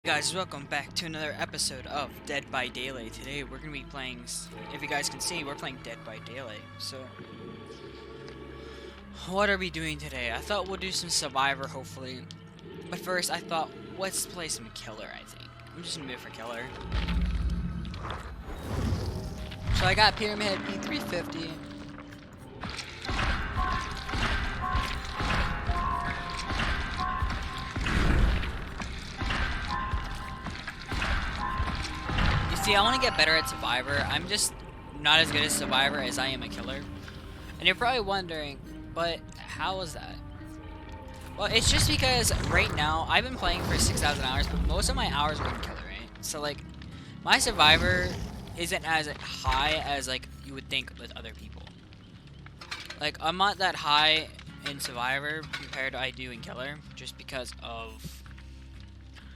Guys, welcome back to another episode of Dead by Daylight. Today we're gonna be playing, if you guys can see, we're playing Dead by Daylight. So, what are we doing today? I thought we'll do some Survivor, hopefully. But first, I thought, let's play some Killer, I think. I'm just gonna move for Killer. So I got Pyramid P350. See, I want to get better at Survivor. I'm just not as good as Survivor as I am a Killer. And you're probably wondering, but how is that? Well, it's just because right now, I've been playing for 6,000 hours, but most of my hours are in Killer, right? So, like, my Survivor isn't as high as, like, you would think with other people. Like, I'm not that high in Survivor compared to I do in Killer, just because of...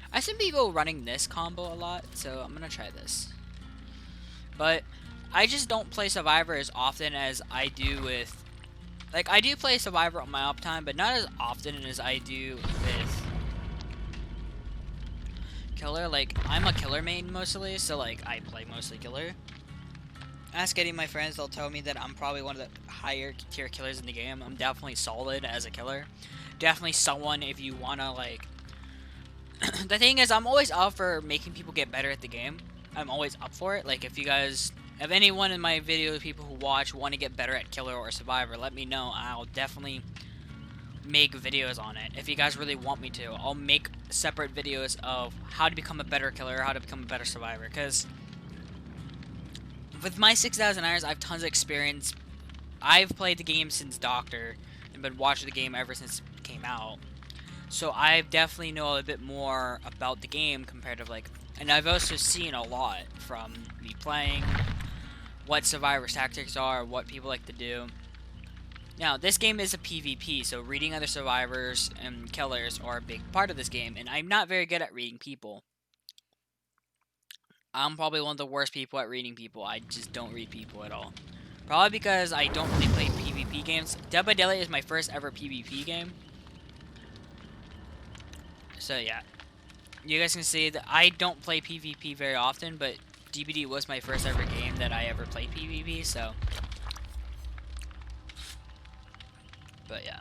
I see people running this combo a lot, so I'm gonna try this. But I just don't play Survivor as often as I do with... Like, I do play Survivor on my uptime, but not as often as I do with Killer. Like, I'm a Killer main mostly, so, like, I play mostly Killer. Ask any of my friends, they'll tell me that I'm probably one of the higher tier killers in the game. I'm definitely solid as a Killer. Definitely someone if you wanna, like... The thing is, I'm always up for making people get better at the game. I'm always up for it. Like, if you guys, if anyone in my videos, people who watch, want to get better at Killer or Survivor, let me know. I'll definitely make videos on it. If you guys really want me to, I'll make separate videos of how to become a better Killer, how to become a better Survivor. Because with my 6,000 hours, I have tons of experience. I've played the game since Doctor and been watching the game ever since it came out. So I definitely know a bit more about the game compared to, like, and I've also seen a lot from me playing, what Survivor's tactics are, what people like to do. Now, this game is a PvP, so reading other Survivors and Killers are a big part of this game, and I'm not very good at reading people. I'm probably one of the worst people at reading people. I just don't read people at all. Probably because I don't really play PvP games. Dead by Daylight is my first ever PvP game. So yeah, you guys can see that I don't play PvP very often, but DBD was my first ever game that I ever played PvP, so. But yeah.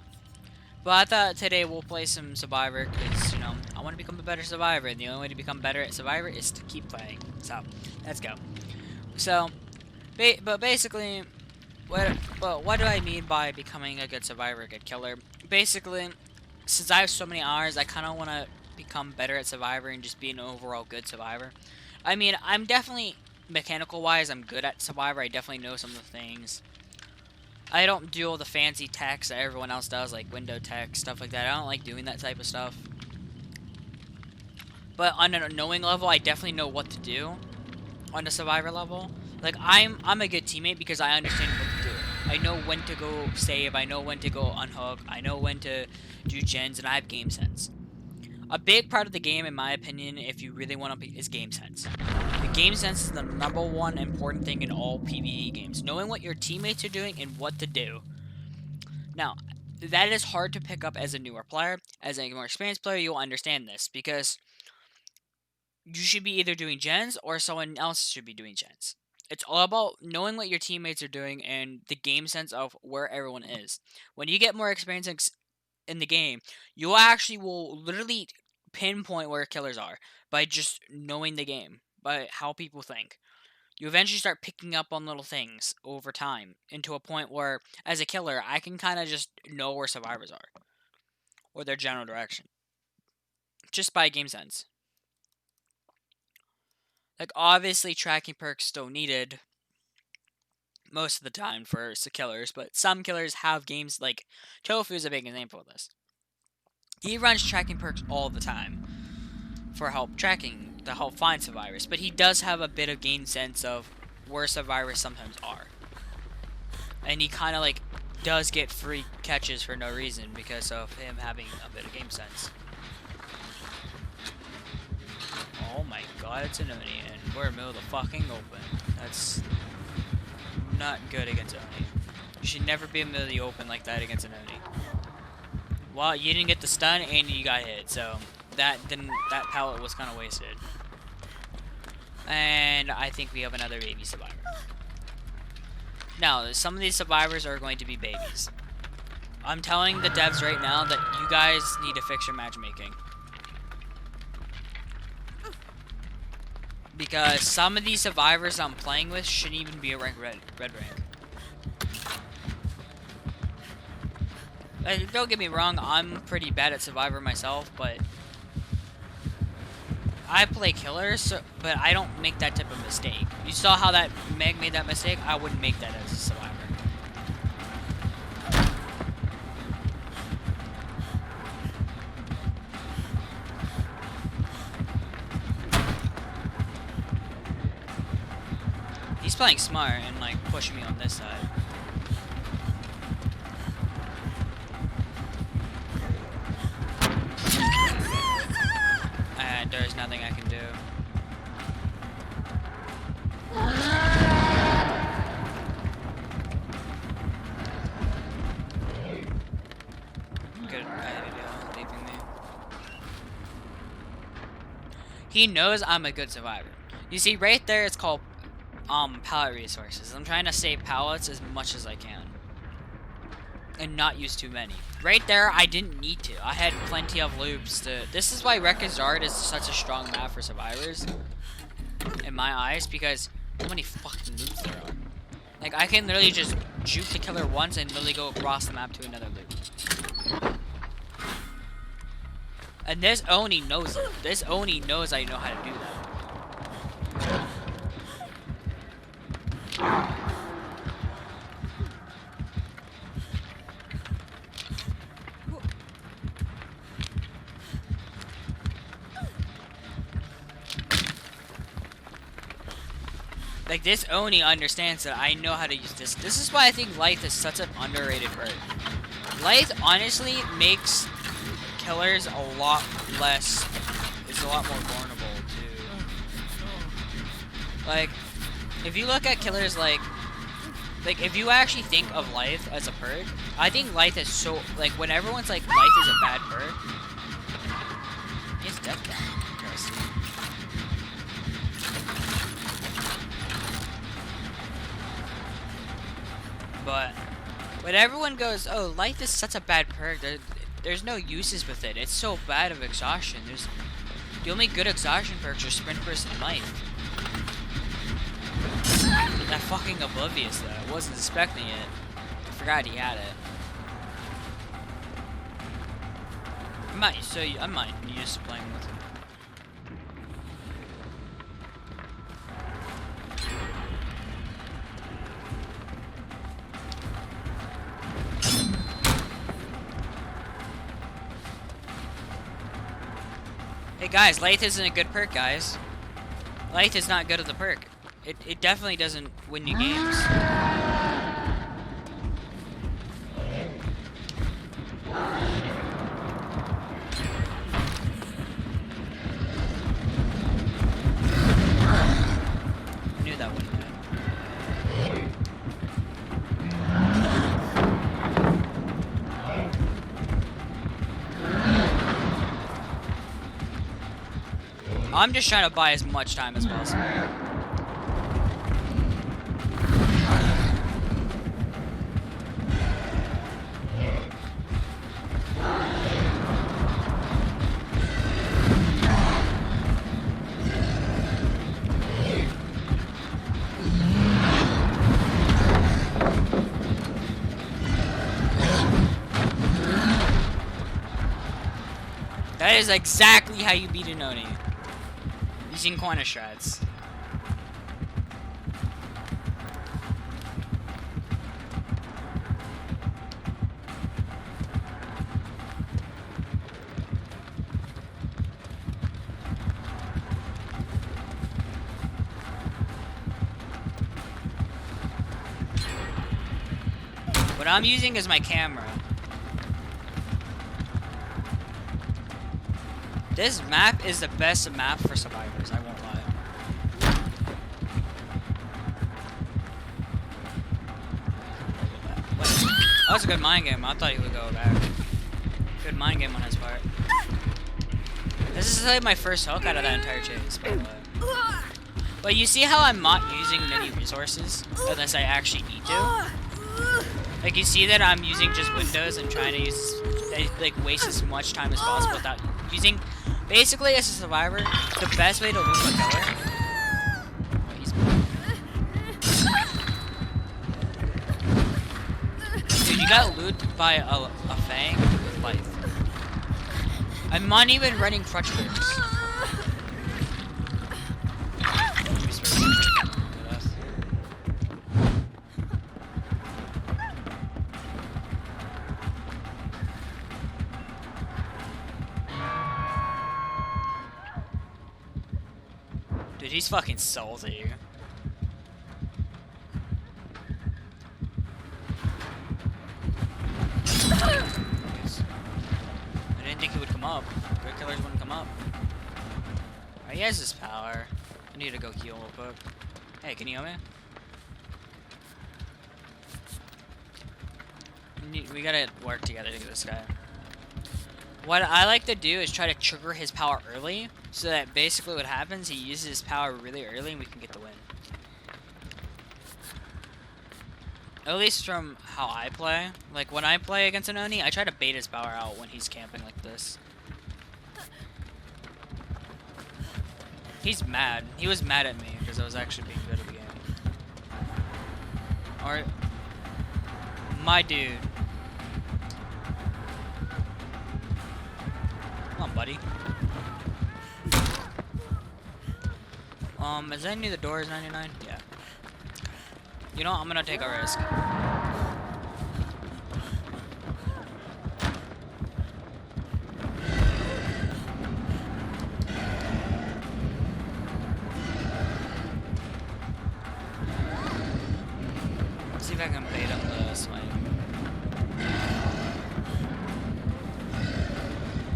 But I thought today we'll play some Survivor, because, you know, I want to become a better Survivor, and the only way to become better at Survivor is to keep playing. So, let's go. So, but basically, what do I mean by becoming a good Survivor, a good Killer? Basically, since I have so many hours, I kind of want to become better at Survivor and just be an overall good Survivor. I mean, I'm definitely, mechanical-wise, I'm good at Survivor. I definitely know some of the things. I don't do all the fancy text that everyone else does, like window text, stuff like that. I don't like doing that type of stuff. But on a knowing level, I definitely know what to do on a Survivor level. Like, I'm a good teammate because I understand what to do. I know when to go save, I know when to go unhook, I know when to do gens, and I have game sense. A big part of the game, in my opinion, if you really want to, is game sense. The game sense is the #1 important thing in all PvE games. Knowing what your teammates are doing and what to do. Now, that is hard to pick up as a newer player. As a more experienced player, you'll understand this, because you should be either doing gens or someone else should be doing gens. It's all about knowing what your teammates are doing and the game sense of where everyone is. When you get more experience in the game, you actually will literally pinpoint where killers are by just knowing the game, by how people think. You eventually start picking up on little things over time, into a point where, as a killer, I can kind of just know where survivors are, or their general direction, just by game sense. Like, obviously, tracking perks still needed most of the time for killers, but some killers have games, like Tofu is a big example of this. He runs tracking perks all the time for help tracking, to help find survivors, but he does have a bit of game sense of where survivors sometimes are. And he kind of, like, does get free catches for no reason because of him having a bit of game sense. Oh my god, it's an Oni, and we're in the middle of the fucking open. That's not good against Oni. You should never be in the middle of the open like that against an Oni. Well, you didn't get the stun, and you got hit, so that pallet was kind of wasted. And I think we have another baby survivor. Now, some of these survivors are going to be babies. I'm telling the devs right now that you guys need to fix your matchmaking. Because some of these survivors I'm playing with shouldn't even be a red rank. Like, don't get me wrong, I'm pretty bad at Survivor myself, but I play killers, so, but I don't make that type of mistake. You saw how that Meg made that mistake? I wouldn't make that as a Survivor. He's playing smart and like pushing me on this side. And there's nothing I can do. Good idea, leaving me. He knows I'm a good survivor. You see, right there, it's called pallet resources. I'm trying to save pallets as much as I can. And not use too many. Right there, I didn't need to. I had plenty of loops to... This is why Wreckage Yard is such a strong map for survivors. In my eyes, because how many fucking loops there are. Like, I can literally just juke the killer once and literally go across the map to another loop. And this Oni knows it. This Oni knows I know how to do that. Like, this Oni understands that I know how to use this. This is why I think Lythe is such an underrated bird. Lythe honestly makes killers a lot less... It's a lot more vulnerable to... Like, if you look at killers like, if you actually think of Lythe as a perk, I think Lythe is so, like, when everyone's like, Lythe is a bad perk, he's dead down. But when everyone goes, oh, Lythe is such a bad perk, there's no uses with it. It's so bad of exhaustion. The only good exhaustion perks are Sprint Burst and Lythe. That fucking Oblivious though, I wasn't expecting it. I forgot he had it. I'm not used to playing with him. Hey guys, Lythe isn't a good perk, guys. Lythe is not good at the perk. It definitely doesn't win you games. I knew that wouldn't happen. I'm just trying to buy as much time as possible. That is exactly how you beat an Oni. Using corner shreds. What I'm using is my camera. This map is the best map for survivors, I won't lie. What? That was a good mind game. I thought he would go back. Good mind game on his part. This is like my first hook out of that entire chase, by the way. But you see how I'm not using many resources unless I actually need to? Like, you see that I'm using just windows and trying to use, like, waste as much time as possible without using... Basically, as a survivor, the best way to loot a killer... Dude, you got looted by a Fang with life. I'm not even running crutch whips. Dude, he's fucking salty. I didn't think he would come up. Great killers wouldn't come up. Oh, he has his power. I need to go heal real quick. Hey, can you heal me? We gotta work together to get this guy. What I like to do is try to trigger his power early, so that basically what happens, he uses his power really early and we can get the win. At least from how I play. Like, when I play against an Oni, I try to bait his power out when he's camping like this. He's mad. He was mad at me because I was actually being good at the game. Alright. My dude. Come on, buddy. Is that near the door is 99? Yeah. You know, I'm gonna take a risk. Let's see if I can bait him this way.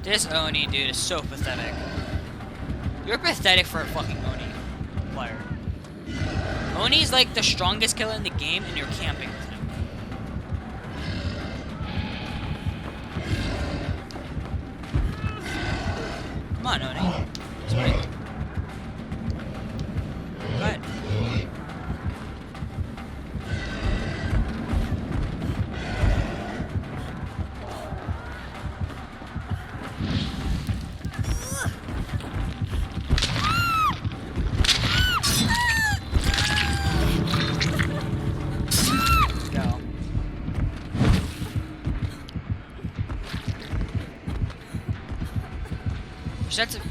This Oni, dude, is so pathetic. You're pathetic for a fucking Oni player. Oni's like the strongest killer in the game, and you're camping with him. Come on, Oni. Sprint. Go ahead.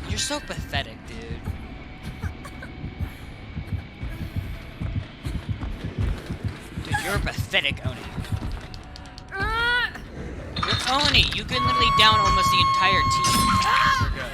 You're so pathetic, dude. Dude, you're a pathetic Oni. You're Oni. You can literally down almost the entire team. We're good.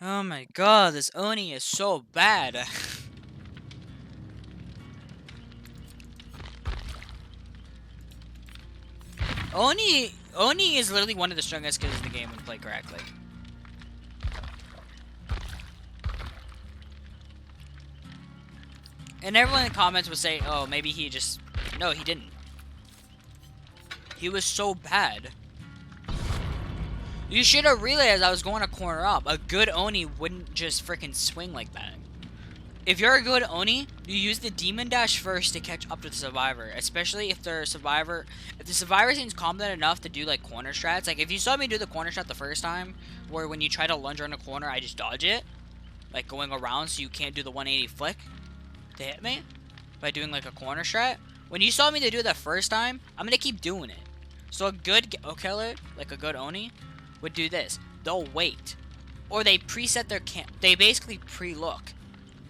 Oh my god, this Oni is so bad. Oni is literally one of the strongest kills in the game when played correctly. And everyone in the comments would say, oh, maybe he just... No, he didn't. He was so bad. You should have realized I was going to corner up. A good Oni wouldn't just freaking swing like that. If you're a good Oni, you use the Demon Dash first to catch up to the Survivor. Especially if the Survivor seems competent enough to do like corner strats. Like if you saw me do the corner strat the first time, where when you try to lunge around a corner, I just dodge it. Like going around so you can't do the 180 flick to hit me. By doing like a corner strat. When you saw me to do that first time, I'm going to keep doing it. So a good killer, like a good Oni, would do this. They'll wait. Or they preset their camp. They basically pre-look.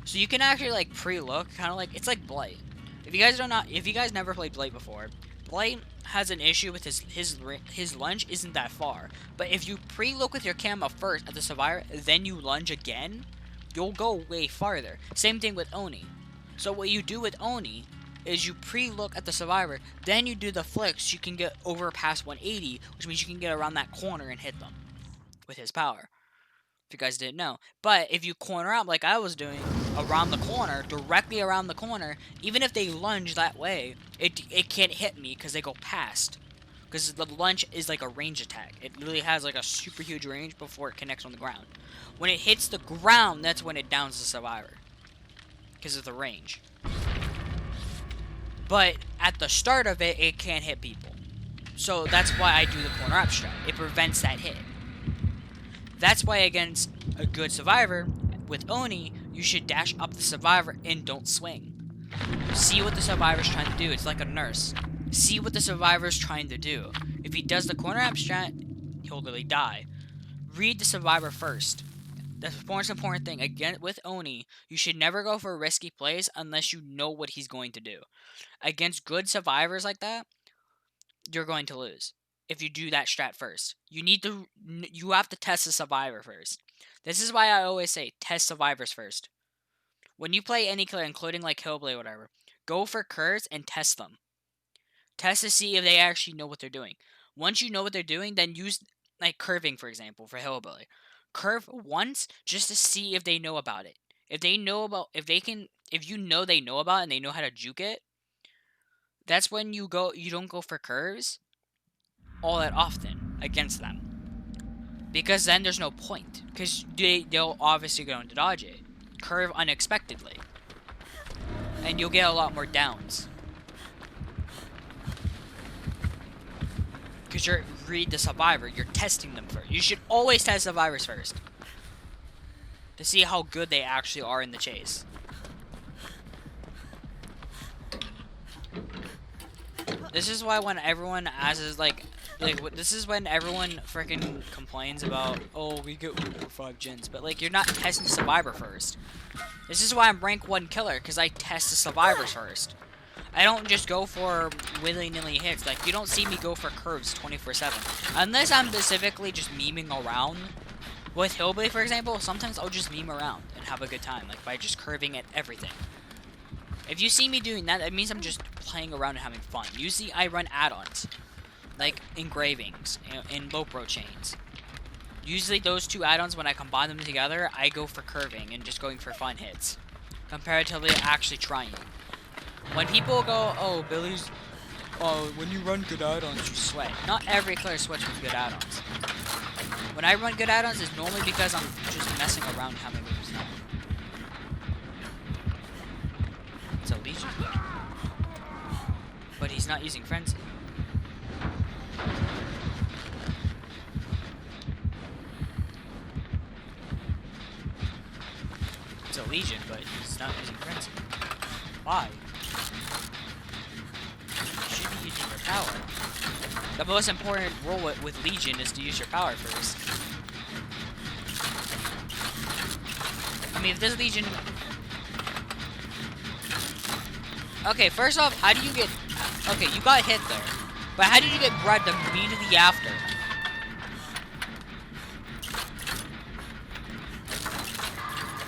So you can actually like pre-look, kind of like, it's like Blight. If you guys never played Blight before, Blight has an issue with his lunge isn't that far. But if you pre-look with your camo first at the Survivor, then you lunge again, you'll go way farther. Same thing with Oni. So what you do with Oni is you pre-look at the Survivor, then you do the flicks, you can get over past 180, which means you can get around that corner and hit them with his power. If you guys didn't know. But if you corner up like I was doing, around the corner, directly around the corner, even if they lunge that way, it can't hit me because they go past. Because the lunge is like a range attack. It literally has like a super huge range before it connects on the ground. When it hits the ground, that's when it downs the Survivor. Because of the range. But at the start of it, it can't hit people. So that's why I do the corner up strat. It prevents that hit. That's why against a good Survivor, with Oni, you should dash up the Survivor and don't swing. See what the Survivor's trying to do. It's like a nurse. See what the Survivor's trying to do. If he does the corner up strat, he'll literally die. Read the Survivor first. That's the most important thing. Again, with Oni, you should never go for risky plays unless you know what he's going to do. Against good Survivors like that, you're going to lose. If you do that strat first. You have to test the Survivor first. This is why I always say, test Survivors first. When you play any killer, including like Hellblade or whatever, go for curves and test them. Test to see if they actually know what they're doing. Once you know what they're doing, then use like curving, for example, for Hellblade. Curve once just to see if they know about it. If you know they know about it and they know how to juke it, that's when you don't go for curves all that often against them. Because then there's no point. Because they'll obviously go to dodge it. Curve unexpectedly. And you'll get a lot more downs. Because you're read the Survivor. You're testing them first. You should always test Survivors first. To see how good they actually are in the chase. This is why when everyone asks, this is when everyone freaking complains about, oh, we get 5 gens, but like, you're not testing Survivor first. This is why I'm rank 1 killer, because I test the Survivors first. I don't just go for willy-nilly hits. Like, you don't see me go for curves 24/7. Unless I'm specifically just memeing around. With Hellblade, for example, sometimes I'll just meme around and have a good time, like by just curving at everything. If you see me doing that, it means I'm just playing around and having fun. Usually I run add-ons, like engravings and low pro chains. Usually those two add-ons, when I combine them together, I go for curving and just going for fun hits, comparatively actually trying. When people go, oh, Billy's, when you run good add-ons, you sweat. Not every killer sweats with good add-ons. When I run good add-ons, it's normally because I'm just messing around how many moves now. It's a Legion. But he's not using Frenzy. It's a Legion, but he's not using Frenzy. Why? You should be using your power. The most important rule with Legion is to use your power first. I mean, if this Legion... Okay, first off, how do you get... Okay, you got hit there. But how did you get grabbed immediately after?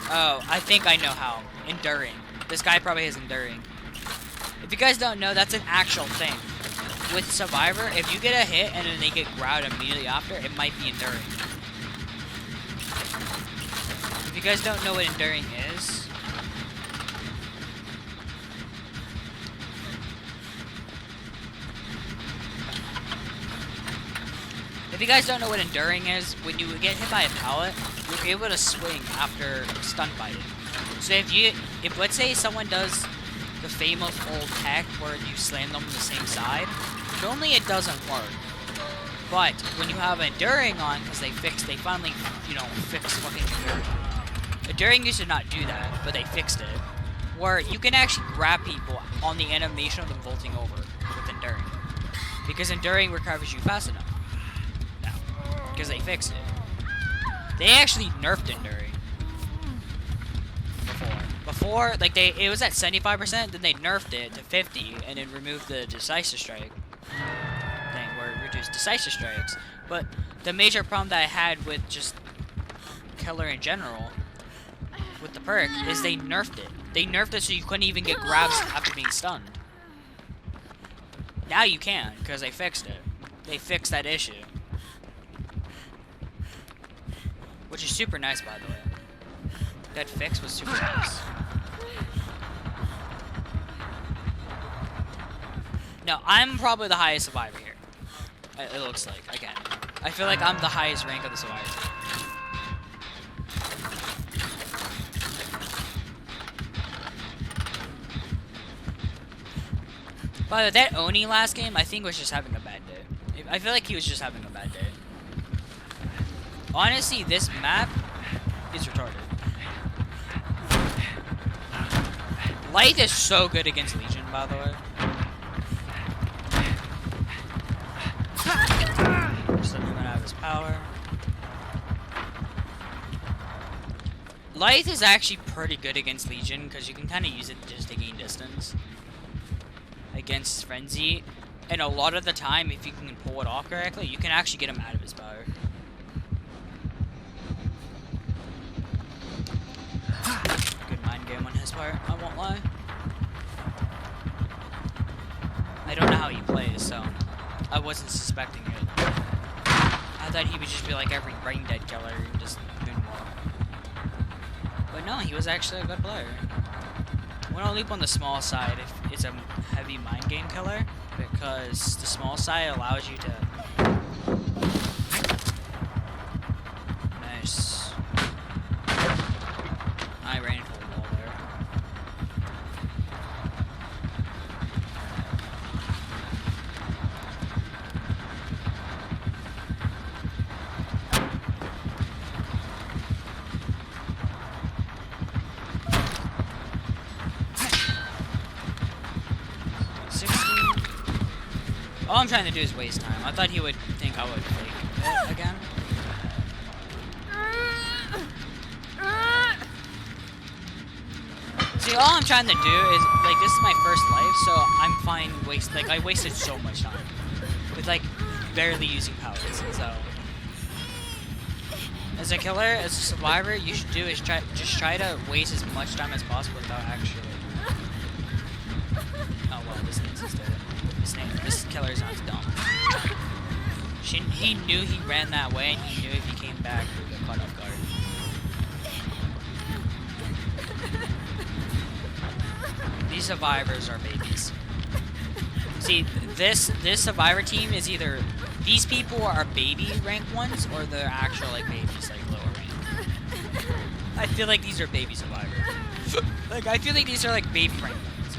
Oh, I think I know how. Enduring. This guy probably has Enduring. If you guys don't know, that's an actual thing. With Survivor, if you get a hit and then they get grabbed immediately after, it might be Enduring. If you guys don't know what Enduring is, If you guys don't know what enduring is, when you get hit by a pallet, you're able to swing after stun fighting. So if let's say someone does the famous old tech where you slam them on the same side, normally it doesn't work. But when you have enduring on, because they finally, fixed fucking enduring. Enduring used to not do that, but they fixed it. Where you can actually grab people on the animation of them vaulting over with enduring. Because enduring recovers you fast enough. Now. Because they fixed it. They actually nerfed enduring. Before, like it was at 75%, then they nerfed it to 50, and then removed the decisive strike thing, where it reduced decisive strikes. But the major problem that I had with just killer in general, with the perk, is they nerfed it. They nerfed it so you couldn't even get grabs after being stunned. Now you can, because they fixed it. They fixed that issue. Which is super nice, by the way. That fix was super nice. No, I'm probably the highest survivor here. It looks like, again. I feel like I'm the highest rank of the survivors. By the way, that Oni last game, I think was just having a bad day. I feel like he was just having a bad day. Honestly, this map is retarded. Light is so good against Legion, by the way. Just let him out of his power. Light is actually pretty good against Legion, because you can kind of use it just to gain distance against Frenzy, and a lot of the time, if you can pull it off correctly, you can actually get him out of his power. Good mind game on his part, I won't lie. I don't know how he plays, so I wasn't suspecting it. I thought he would just be like every brain dead killer and just doing more. But no, he was actually a good player. I'm gonna leap on the small side if it's a heavy mind game killer, because the small side allows you to... Nice. I ran into the wall there. All I'm trying to do is waste time. I thought he would think I would fake it again. See, all I'm trying to do is, like, this is my first life, so I'm fine I wasted so much time. With, like, barely using powers, so... As a killer, as a survivor, you should do is just try to waste as much time as possible without actually... Oh, well, this needs to stay. This killer is not dumb. He knew he ran that way, and he knew if he came back, he would get caught off guard. These survivors are babies. See, this survivor team is either these people are baby rank ones, or they're actual like babies, like lower rank. I feel like these are baby survivors. Like I feel like these are like baby rank ones.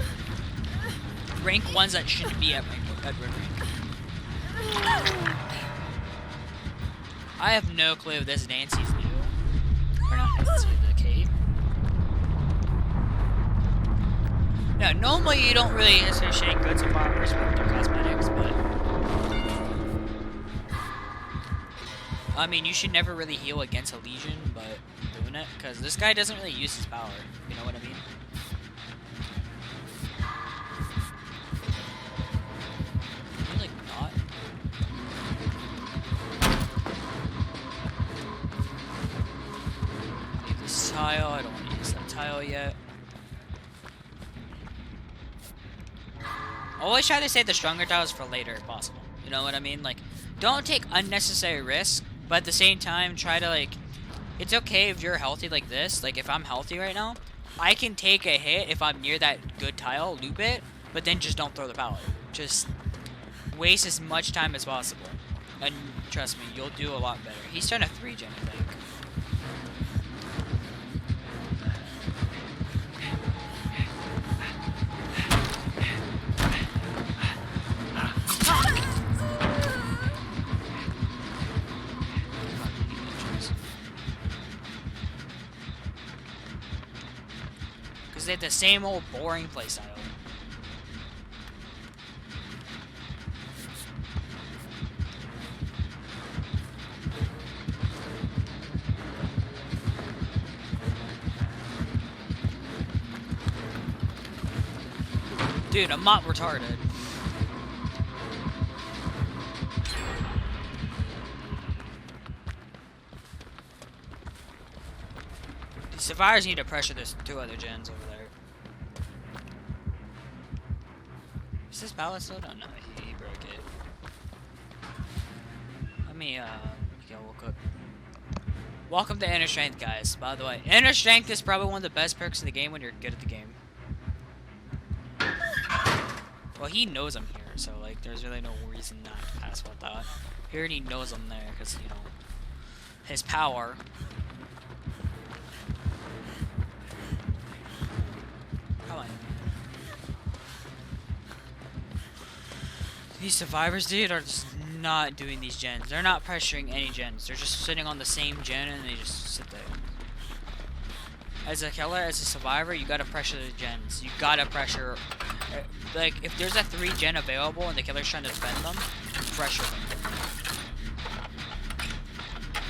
Rank ones that shouldn't be at rank. I have no clue if this Nancy's new. Or not Nancy, the Kate. No, normally you don't really associate good survivors with their cosmetics, but... I mean, you should never really heal against a Legion, but doing it, because this guy doesn't really use his power. You know what I mean? Like, not. Leave this tile. I don't want to use that tile yet. Always try to save the stronger tiles for later if possible. You know what I mean? Like, don't take unnecessary risks, but at the same time, try to, like... It's okay if you're healthy like this. Like, if I'm healthy right now, I can take a hit if I'm near that good tile, loop it, but then just don't throw the pallet. Just waste as much time as possible. And trust me, you'll do a lot better. He's trying to 3-gen, I think. Because they have the same old boring playstyle. Dude, I'm not retarded. The survivors need to pressure this 2 other gens over there. Is this pallet still? No, he broke it. Let me, go look up. Welcome to Inner Strength, guys, by the way. Inner Strength is probably one of the best perks in the game when you're good at the game. Well, he knows I'm here, so, like, there's really no reason not to pass with that. He already knows I'm there, because, you know, his power. Come on. These survivors, dude, are just not doing these gens. They're not pressuring any gens. They're just sitting on the same gen, and they just sit there. As a killer, as a survivor, you gotta pressure the gens. You gotta pressure... Like, if there's a 3-gen available and the killer's trying to defend them, pressure them.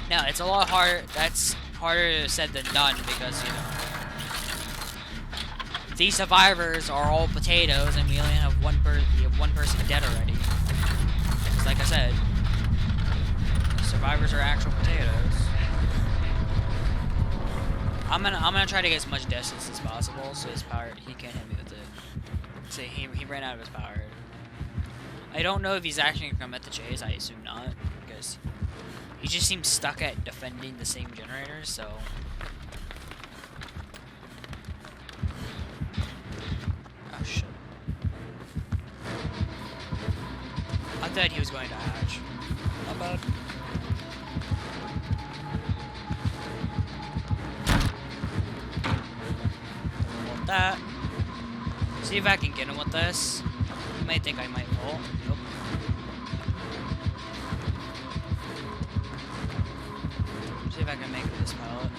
Now, it's a lot harder. That's harder said than done because, you know, these survivors are all potatoes and we only have one person dead already. Because, like I said, survivors are actual potatoes. I'm gonna try to get as much distance as possible so his power, he can't hit me with it. So he ran out of his power. I don't know if he's actually gonna come at the chase. I assume not, because he just seems stuck at defending the same generator. So oh shit! I thought he was going to hatch. Not bad. Want that. See if I can get him with this. You might think I might ult. Nope. See if I can make it this pallet.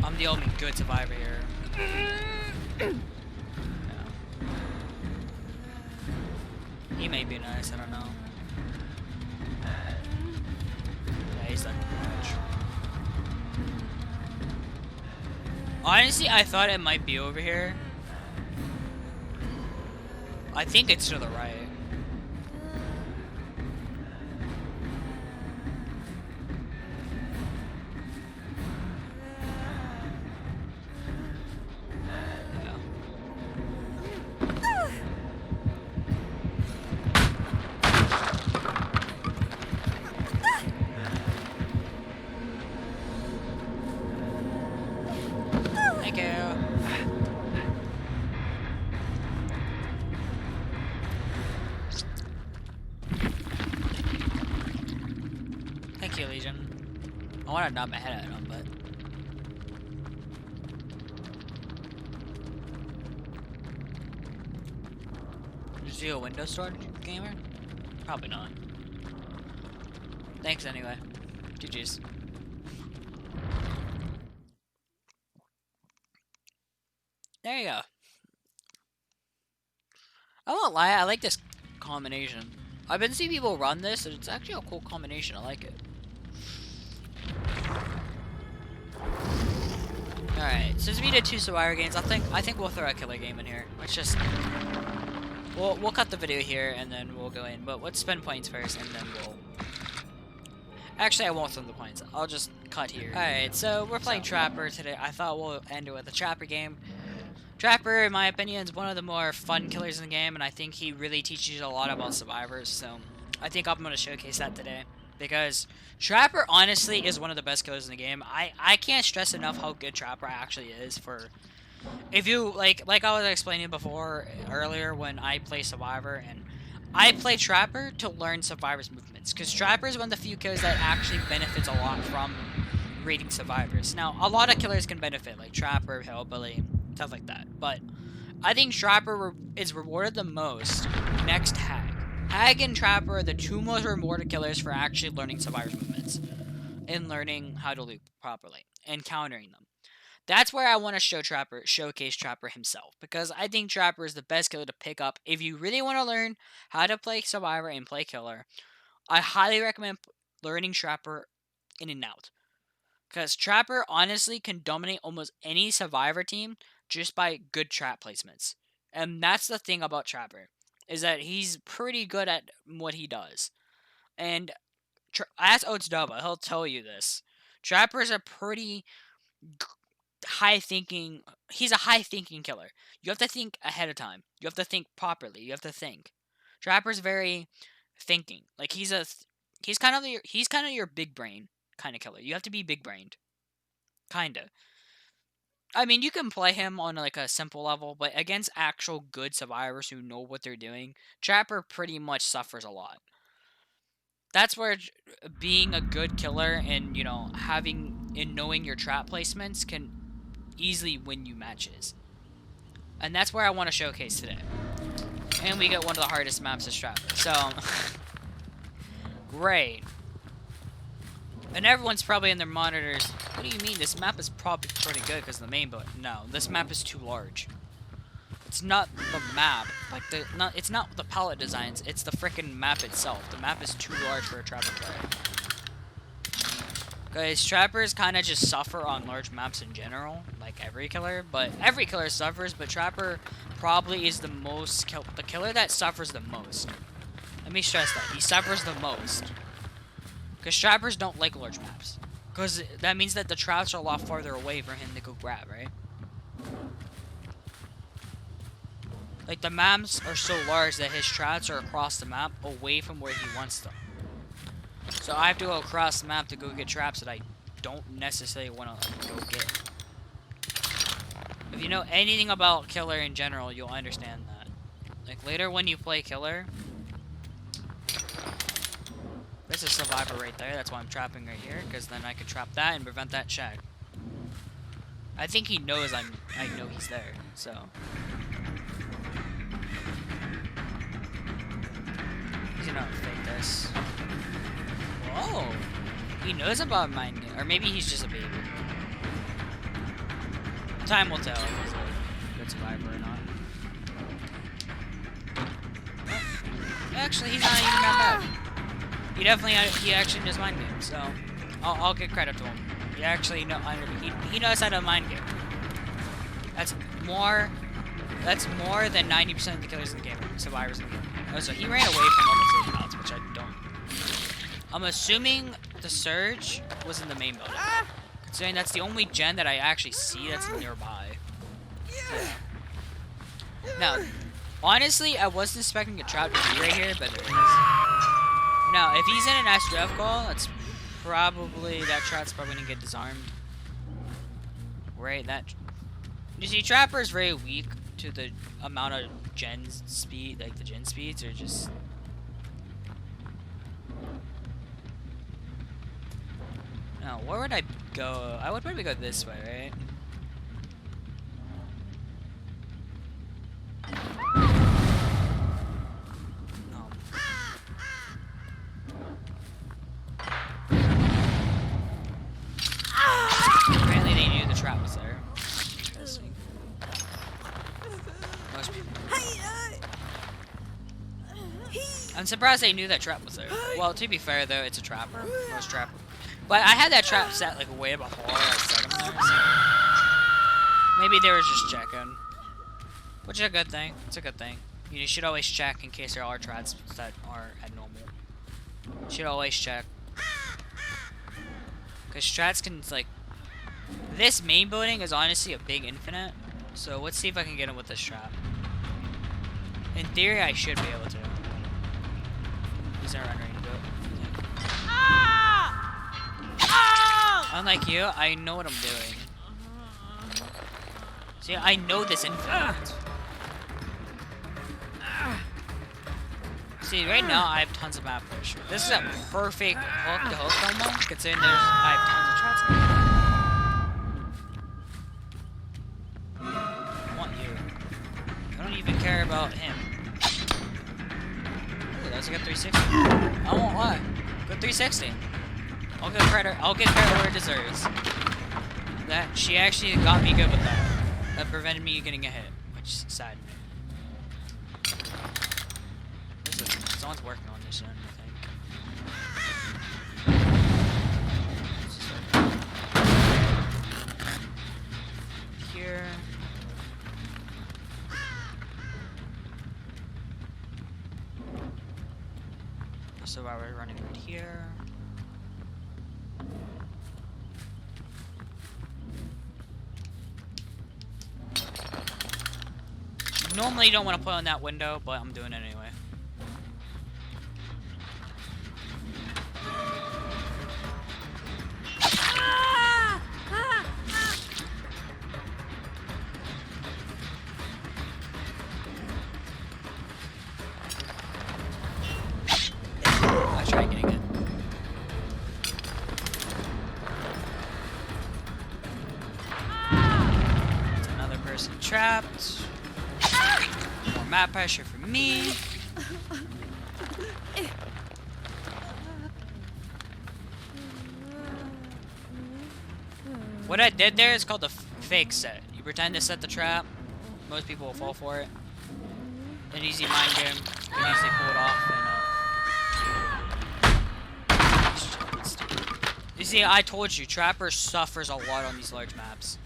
I'm the only good survivor here. He may be nice, I don't know. Yeah, he's like much. Honestly, I thought it might be over here. I think it's to the right. Thank you, Legion. I want to nod my head at him, but... Is he a Windows Store gamer? Probably not. Thanks anyway. GG's. There you go. I won't lie, I like this combination. I've been seeing people run this, and it's actually a cool combination. I like it. Alright, since we did 2 survivor games, I think we'll throw a killer game in here. Let's just we'll cut the video here and then we'll go in. But let's spend points first and then we'll actually I won't spend the points. I'll just cut here. Alright, so we're playing Trapper today. I thought we'll end it with a Trapper game. Trapper, in my opinion, is one of the more fun killers in the game, and I think he really teaches you a lot about survivors, so I think I'm going to showcase that today. Because Trapper honestly is one of the best killers in the game. I can't stress enough how good Trapper actually is for if you like I was explaining before earlier when I play Survivor and I play Trapper to learn Survivor's movements because Trapper is one of the few killers that actually benefits a lot from reading Survivors. Now a lot of killers can benefit like Trapper, Hillbilly, stuff like that, but I think Trapper is rewarded the most next Hag. Hag and Trapper are the two most rewarded killers for actually learning Survivor's movements and learning how to loop properly and countering them. That's where I want to showcase Trapper himself, because I think Trapper is the best killer to pick up if you really want to learn how to play Survivor and play Killer. I highly recommend learning Trapper in and out, because Trapper honestly can dominate almost any Survivor team just by good trap placements. And that's the thing about Trapper, is that he's pretty good at what he does. And ask Oats Dubba, he'll tell you this. Trapper's a pretty high thinking. He's a high thinking killer. You have to think ahead of time. You have to think properly. You have to think. Trapper's very thinking. Like he's kind of your big brain kind of killer. You have to be big brained. Kinda. I mean, you can play him on like a simple level, but against actual good survivors who know what they're doing, Trapper pretty much suffers a lot. That's where being a good killer and, having and knowing your trap placements can easily win you matches. And that's where I want to showcase today. And we get one of the hardest maps to strap. So, great. And everyone's probably in their monitors. What do you mean? This map is probably pretty good because the main boat. No, this map is too large. It's not the map. It's not the palette designs. It's the freaking map itself. The map is too large for a Trapper killer. Guys, Trappers kind of just suffer on large maps in general, like every killer. But every killer suffers, but Trapper probably is the killer that suffers the most. Let me stress that. He suffers the most. Because Trappers don't like large maps. Because that means that the traps are a lot farther away for him to go grab, right? Like, the maps are so large that his traps are across the map, away from where he wants them. So I have to go across the map to go get traps that I don't necessarily want to go get. If you know anything about Killer in general, you'll understand that. Like, later when you play Killer... There's a Survivor right there, that's why I'm trapping right here, because then I can trap that and prevent that check. I think he knows I know he's there, so... He's gonna fake this. Whoa! He knows about mind game, or maybe he's just a baby. Time will tell if he's a good survivor or not. Actually, he's not even that bad. He actually knows mind games, so I'll give credit to him. He actually he knows how to mind game. That's more than 90% of the killers in the game, survivors in the game. Oh, so he ran away from all the surge mounts, which I don't. I'm assuming the surge was in the main building, considering that's the only gen that I actually see that's nearby. Yeah. Now, honestly, I wasn't expecting a trap to be right here, but there it is. Now, if he's in an SDF call, that trap's probably gonna get disarmed. Right, you see, Trapper is very weak to the amount of gen speed, like the gen speeds are just... Now, where would I go? I would probably go this way, right? Apparently they knew the trap was there. Most people. I'm surprised they knew that trap was there. Well, to be fair though, it's a trapper. Most trapper. But I had that trap set like way before I set him there, so maybe they were just checking. Which is a good thing. It's a good thing. You should always check in case there are traps that are abnormal. You should always check. Because strats can, like... This main building is honestly a big infinite. So let's see if I can get him with this trap. In theory, I should be able to. He's not running into it. Unlike you, I know what I'm doing. See, I know this infinite. See, right now I have tons of map pressure. This is a perfect hook to hook almost, considering I have tons of traps. I want you. I don't even care about him. Ooh, that's like a 360. I won't lie. Good 360. I'll give credit where it deserves. That she actually got me good with that. That prevented me getting a hit, which saddened me. Someone's working on this end, I think. Here. So while we're running right here. Normally you don't want to put on that window, but I'm doing it anyway. I'll try getting it. Another person trapped. More map pressure for me. What I did there is called the fake set. You pretend to set the trap. Most people will fall for it. An easy mind game. You can easily pull it off. And, you see, I told you, Trapper suffers a lot on these large maps.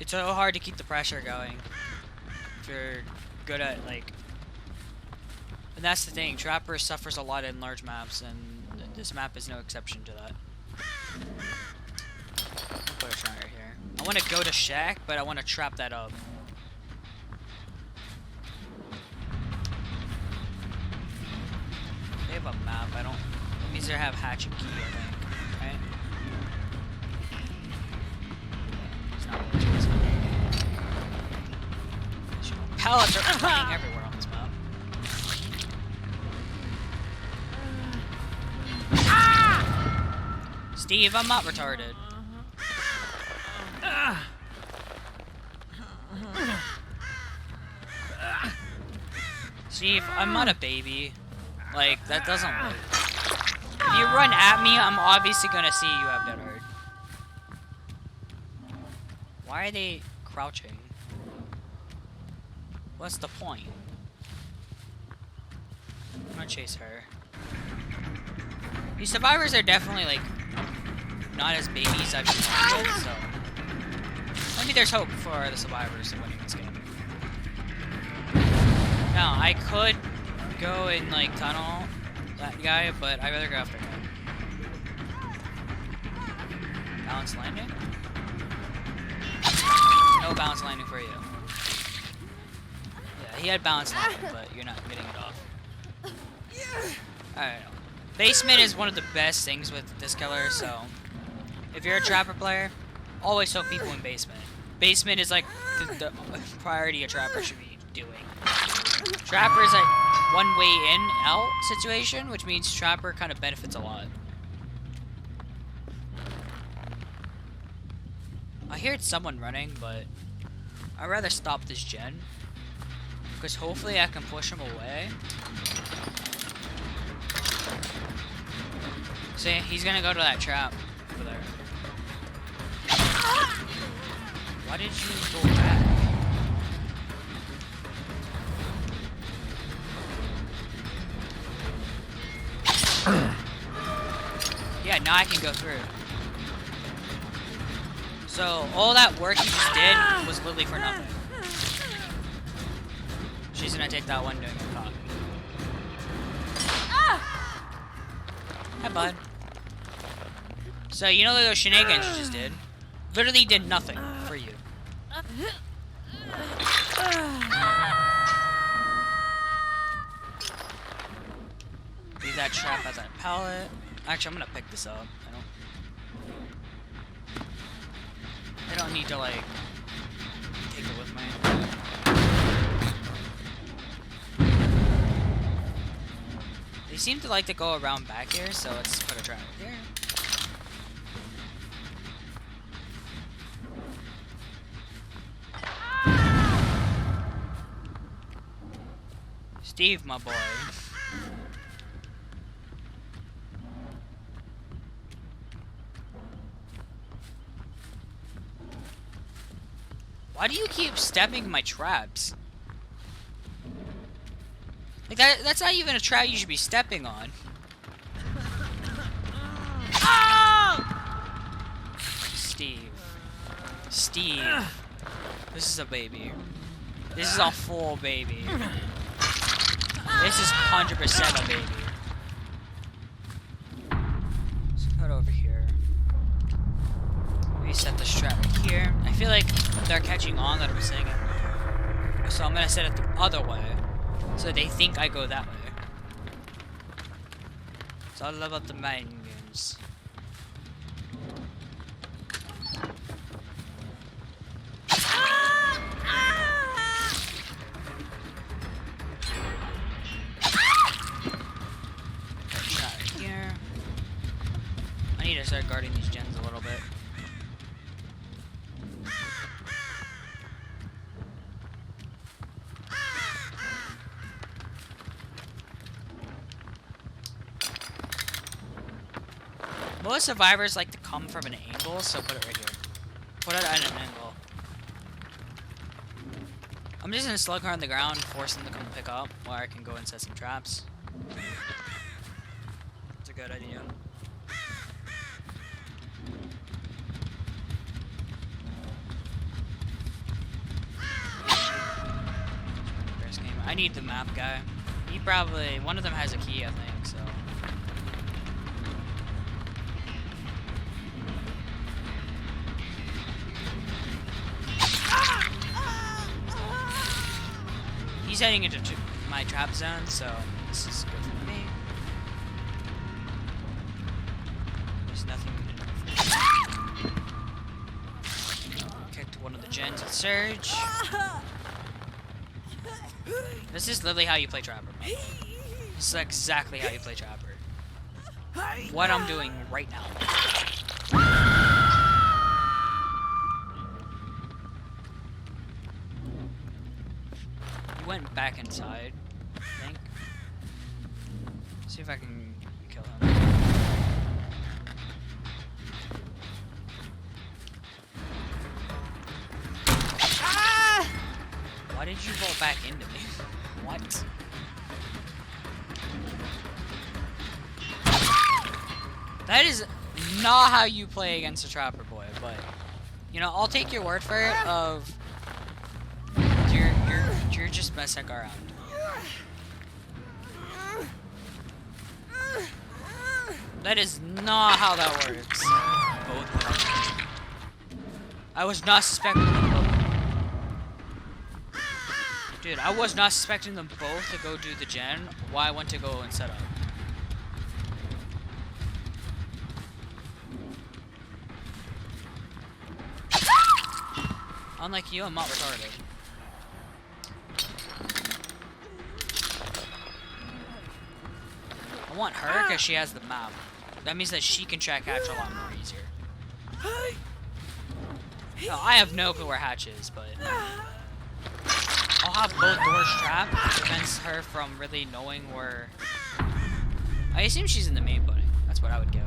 It's so hard to keep the pressure going if you're good at, like... And that's the thing, Trapper suffers a lot in large maps, and this map is no exception to that. I'll put a shrine right here. I want to go to Shack, but I want to trap that up. They have a map, I don't... It means they have hatch and key, I think. Right? It's not really choice. Pallets are fucking everywhere on this map. Steve, I'm not retarded. Steve, I'm not a baby. Like, that doesn't work. If you run at me, I'm obviously gonna see you have dead hard. Why are they crouching? What's the point? I'm gonna chase her. These survivors are definitely, like, not as babies I've seen, so... Maybe there's hope for the survivors in winning this game. Now, I could go and, like, tunnel that guy, but I'd rather go after him. Balance landing? No balance landing for you. Yeah, he had balance landing, but you're not getting it off. Alright. Basement is one of the best things with this killer, so... If you're a Trapper player, always hook people in basement. Basement is like the priority a Trapper should be doing. Trapper is a one-way in, out situation, which means Trapper kind of benefits a lot. I hear it's someone running, but I'd rather stop this gen. Because hopefully I can push him away. See, he's gonna go to that trap over there. Why did you go back? Yeah, now I can go through. So, all that work you just did was literally for nothing. She's gonna take that one doing a cock. Hi, bud. So, you know those shenanigans you just did? Literally did nothing for you. Leave that trap as that pallet. Actually, I'm gonna pick this up. I don't need to, like, take it with me. They seem to like to go around back here, so let's put a trap here. Steve, my boy. Why do you keep stepping in my traps? Like that's not even a trap you should be stepping on. Steve. Steve. This is a baby. This is a full baby. This is 100% a baby. Let's put it over here. Reset the strap right here. I feel like they're catching on that I'm singing. So I'm gonna set it the other way. So they think I go that way. It's all about the mind games. Shot right here. I need to start guarding these gens a little bit. Most survivors like to come from an angle, so put it right here. Put it at an angle. I'm just gonna slug her on the ground, force them to come pick up, or I can go and set some traps. It's a good idea. I need the map guy. He probably, one of them has a key, I think, so. He's heading into my trap zone, so this is good for me. There's nothing to do. Kicked one of the gens with Surge. This is literally how you play Trapper. This is exactly how you play Trapper. What I'm doing right now. Went back inside, I think. See if I can kill him. Ah! Why did you roll back into me? What? That is not how you play against a Trapper boy, but you know, I'll take your word for it of you're just messing around. That is not how that works. Both of them. I was not suspecting them both. Dude, I was not suspecting them both to go do the gen. Why I went to go and set up. Unlike you, I'm not retarded. I want her because she has the map. That means that she can track Hatch a lot more easier. No, I have no clue where Hatch is, but I'll have both doors trapped. It prevents her from really knowing where. I assume she's in the main building. That's what I would go.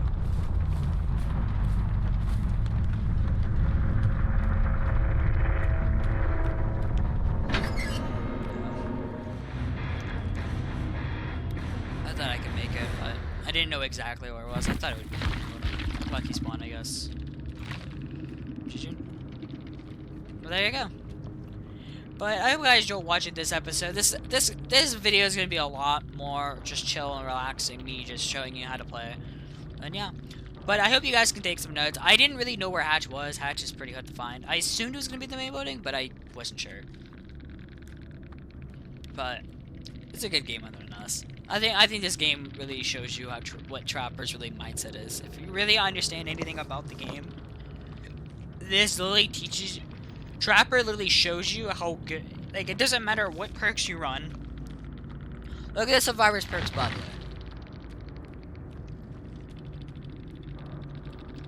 I thought I could make it, but I didn't know exactly where it was. I thought it would be lucky spawn, I guess. GG. Well, there you go. But I hope you guys enjoyed watching this episode. This video is gonna be a lot more just chill and relaxing, me just showing you how to play. And yeah. But I hope you guys can take some notes. I didn't really know where Hatch was. Hatch is pretty hard to find. I assumed it was gonna be the main building, but I wasn't sure. But it's a good game other than us. I think this game really shows you how what Trapper's really mindset is. If you really understand anything about the game, this literally teaches you. Trapper literally shows you how good. Like, it doesn't matter what perks you run. Look at the Survivor's perks, by the way.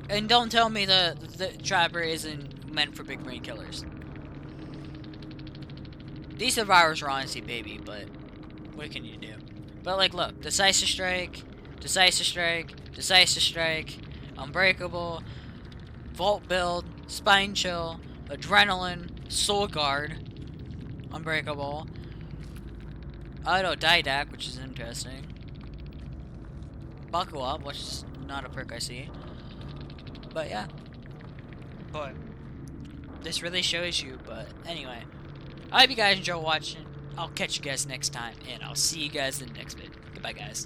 And don't tell me the Trapper isn't meant for big brain killers. These Survivors are honestly baby, but what can you do? But like, look, Decisive Strike, Decisive Strike, Decisive Strike, Unbreakable, Vault Build, Spine Chill, Adrenaline, Soul Guard, Unbreakable, Auto Didact, which is interesting, Buckle Up, which is not a perk I see, but yeah, but this really shows you. But anyway, I hope you guys enjoy watching. I'll catch you guys next time, and I'll see you guys in the next vid. Goodbye, guys.